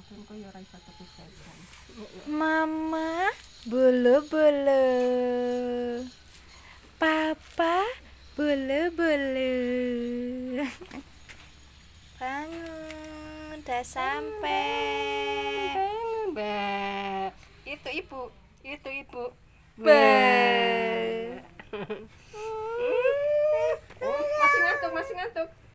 Maksudku ya ora iso tuku jajan. Mama, bulu-bulu. Papa, bulu-bulu. Bangun, udah sampai. Bangun, Mbak. Itu ibu. Mbak. Masih ngantuk.